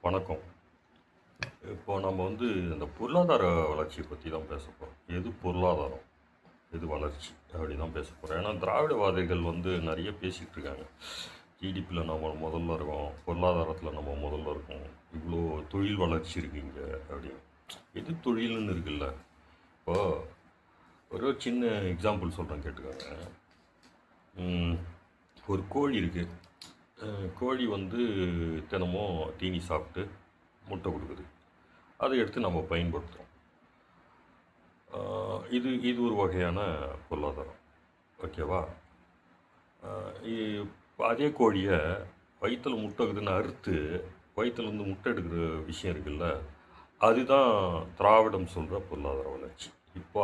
வணக்கம். இப்போ நம்ம இந்த பொருளாதார வளர்ச்சியை பற்றி தான் பேச போகிறோம். எது பொருளாதாரம், எது வளர்ச்சி அப்படி தான் பேச போகிறோம். ஏன்னா திராவிடவாதிகள் நிறைய பேசிகிட்டு இருக்காங்க. ஜிடிபியில் நம்ம முதல்ல இருக்கோம், பொருளாதாரத்தில் நம்ம முதல்ல இருக்கோம், இவ்வளோ தொழில் வளர்ச்சி இருக்குங்க அப்படின்னு. எது தொழில்னு இருக்குல்ல. இப்போ ஒரு சின்ன எக்ஸாம்பிள் சொல்கிறேன், கேட்டுக்கோங்க. ஒரு கோழி இருக்குது. கோழி தினமும் தீனி சாப்பிட்டு முட்டை கொடுக்குது. அதை எடுத்து நம்ம பயன்படுத்துகிறோம். இது இது ஒரு வகையான பொருளாதாரம். ஓகேவா? அதே கோழியை வயிற்றில் முட்டை இருக்குதுன்னு அறுத்து வயிற்றுலேருந்து முட்டை எடுக்கிற விஷயம் இருக்குல்ல, அதுதான் திராவிடம் சொல்கிற பொருளாதார வளர்ச்சி. இப்போ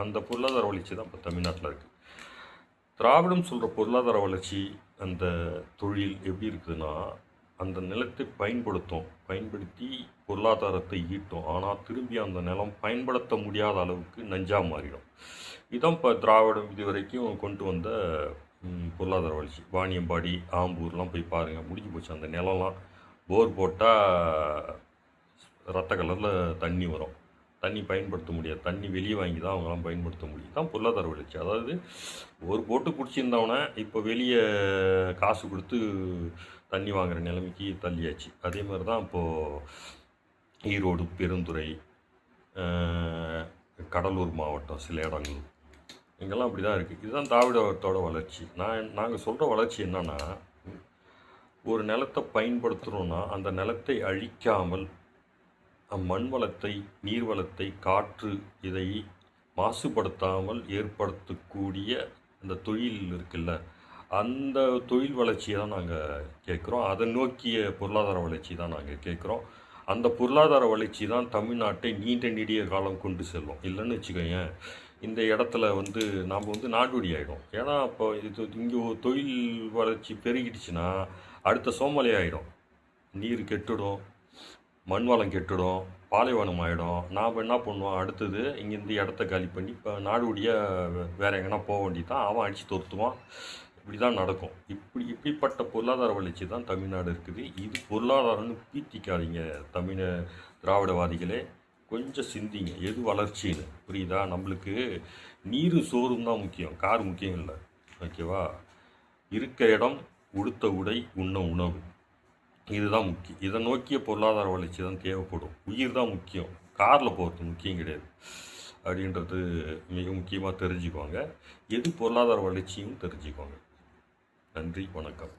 அந்த பொருளாதார வளர்ச்சி தான் இப்போ தமிழ்நாட்டில் இருக்குது. திராவிடம் சொல்கிற பொருளாதார வளர்ச்சி, அந்த தொழில் எப்படி இருக்குதுன்னா, அந்த நிலத்தை பயன்படுத்தி பொருளாதாரத்தை ஈட்டும். ஆனால் திரும்பி அந்த நிலம் பயன்படுத்த முடியாத அளவுக்கு நஞ்சாக மாறிடும். இதுதான் இப்போ திராவிடம் இது வரைக்கும் கொண்டு வந்த பொருளாதார வளர்ச்சி. வாணியம்பாடி, ஆம்பூர்லாம் போய் பாருங்கள், முடிஞ்சு போச்சு. அந்த நிலம்லாம் போர் போட்டால் ரத்த கலரில் தண்ணி வரும். தண்ணி பயன்படுத்த முடியாது. தண்ணி வெளியே வாங்கி தான் அவங்களாம் பயன்படுத்த முடியும். தான் பொருளாதார வளர்ச்சி. அதாவது ஒரு போட்டு குடிச்சிருந்தவனை இப்போ வெளியே காசு கொடுத்து தண்ணி வாங்குகிற நிலைமைக்கு தள்ளியாச்சு. அதே மாதிரி தான் இப்போது ஈரோடு, பெருந்துறை, கடலூர் மாவட்டம் சில இடங்கள் இங்கெல்லாம் அப்படி தான் இருக்குது. இதுதான் திராவிடத்தோட வளர்ச்சி. நாங்கள் சொல்கிற வளர்ச்சி என்னென்னா, ஒரு நிலத்தை பயன்படுத்துகிறோன்னா அந்த நிலத்தை அழிக்காமல் மண் வளத்தை, நீர் வளத்தை, காற்று இதை மாசுபடுத்தாமல் ஏற்படுத்தக்கூடிய அந்த தொழில் இருக்குல்ல, அந்த தொழில் வளர்ச்சியை தான் நாங்கள் கேட்குறோம். அதை நோக்கிய பொருளாதார வளர்ச்சி தான் நாங்கள் கேட்குறோம். அந்த பொருளாதார வளர்ச்சி தான் தமிழ்நாட்டை நீண்ட நெடிய காலம் கொண்டு செல்லும். இல்லைன்னு வச்சுக்கோங்க, இந்த இடத்துல நாம் நாடோடி ஆகிடும். ஏன்னா இப்போ இங்கே தொழில் வளர்ச்சி பெருகிடுச்சுன்னா அடுத்த சோமாலி ஆகிடும். நீர் கெட்டுடும், மண் வளம் கெட்டுடும், பாலைவனம் ஆகிடும். நாம் என்ன பண்ணுவோம், அடுத்தது இங்கேருந்து இடத்த காலி பண்ணி இப்போ நாடோடியாக வேறு எங்கன்னா போக வேண்டியது தான். அவன் அடித்து தொருத்துவான். இப்படி தான் நடக்கும். இப்படிப்பட்ட பொருளாதார வளர்ச்சி தான் தமிழ்நாடு இருக்குது. இது பொருளாதாரம்னு பீத்திக்காதீங்க திராவிடவாதிகளே. கொஞ்சம் சிந்திங்க, எது வளர்ச்சின்னு. புரியுதா? நம்மளுக்கு நீர் சோறும் தான் முக்கியம், கார் முக்கியம் இல்லை. ஓகேவா? இருக்க இடம், உடுத்த உடை, உண்ண உணவு, இதுதான் முக்கியம். இதை நோக்கிய பொருளாதார வளர்ச்சி தான் தேவைப்படும். உயிர் தான் முக்கியம், காரில் போகிறது முக்கியம் கிடையாது அப்படின்றது மிக முக்கியமாக தெரிஞ்சுக்கோங்க. எது பொருளாதார வளர்ச்சியும் தெரிஞ்சுக்கோங்க. நன்றி, வணக்கம்.